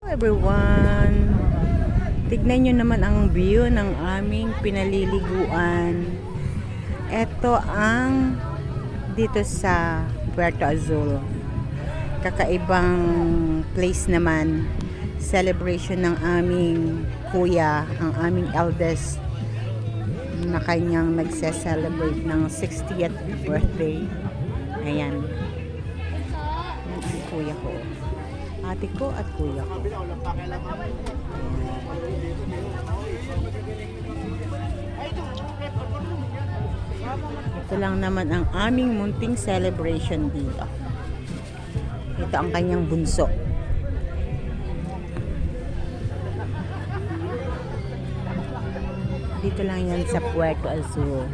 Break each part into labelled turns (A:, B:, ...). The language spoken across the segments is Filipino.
A: Everyone, tignan nyo naman ang view ng aming pinaliliguan. Ito ang dito sa Puerto Azul. Kakaibang place naman. Celebration ng aming kuya, ang aming eldest na kanyang nagse-celebrate ng 60th birthday. Ayan. Yan ang kuya ko. Ate ko at kuya ko. Ito lang naman ang aming munting celebration dito. Ito ang kanyang bunso. Dito lang yan sa Puerto Azul.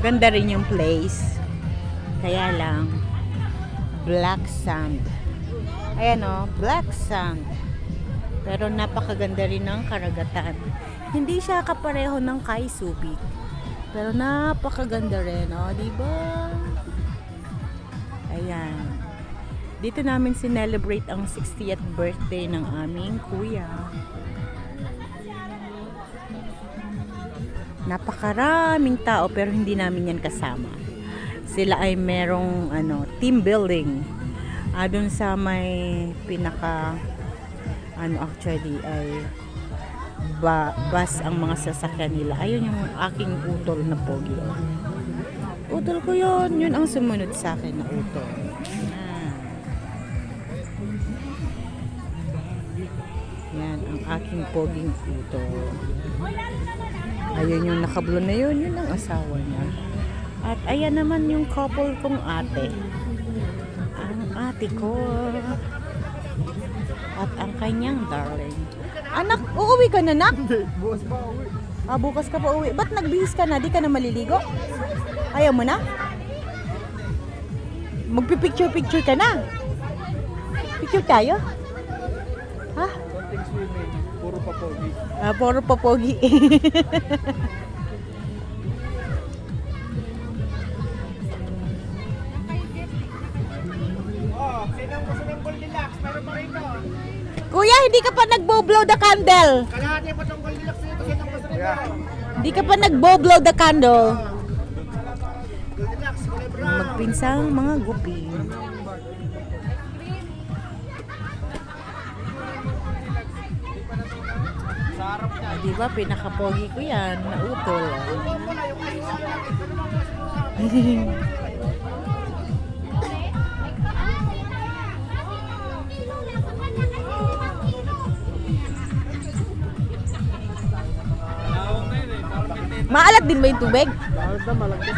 A: Ganda rin yung place. Kaya lang, black sand. Ayan o, black sand. Pero napakaganda rin ng karagatan. Hindi siya kapareho ng Kay Subic. Pero napakaganda rin, o, diba? Ayan. Dito namin sinelebrate ang 60th birthday ng aming kuya. Napakaraming tao pero hindi namin yan kasama. Sila ay merong team building. Doon sa may pinaka actually ay bus ang mga sasakyan nila. Ayun yung aking utol na pogi. Utol ko yun. Yun ang sumunod sa akin na utol. Yan ang aking poging utol. Ayun yung nakablo na yun. Yun ang asawa niya. At ayan naman yung couple kong ate. Ang ate ko. At ang kanyang darling. Anak, uuwi ka na, nak?
B: Bukas pa uwi.
A: Bukas ka pa uwi. Ba't nagbihis ka na? Di ka na maliligo? Ayaw mo na? Magpipicture-picture ka na? Picture tayo? Ha?
B: Konting swimming. Puro papogi.
A: Puro papogi.
B: Sinang gusto ng Goldilocks? Meron pa rito.
A: Kuya, hindi ka pa nagbo-blow the candle.
B: Kalahati pa itong Goldilocks dito. Sinang gusto nito?
A: Hindi ka pa nagbo-blow the candle.
B: Goldilocks, kulay brown.
A: Magpinsang mga guping.
B: Sa harap niya.
A: Diba, pinakapogi ko yan, nautol. Maalat din ba yung tubig?
B: Bakit na malagkit?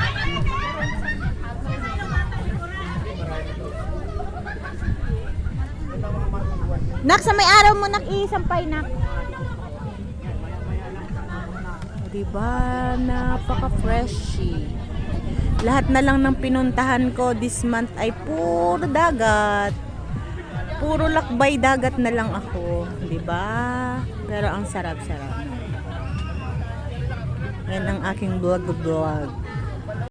A: Nak, sa may araw mo, nak, isampay, nak. Diba, napaka-freshy. Lahat na lang ng pinuntahan ko this month ay puro dagat. Puro lakbay dagat na lang ako. Diba? Pero ang sarap-sarap. Yan ang aking vlog.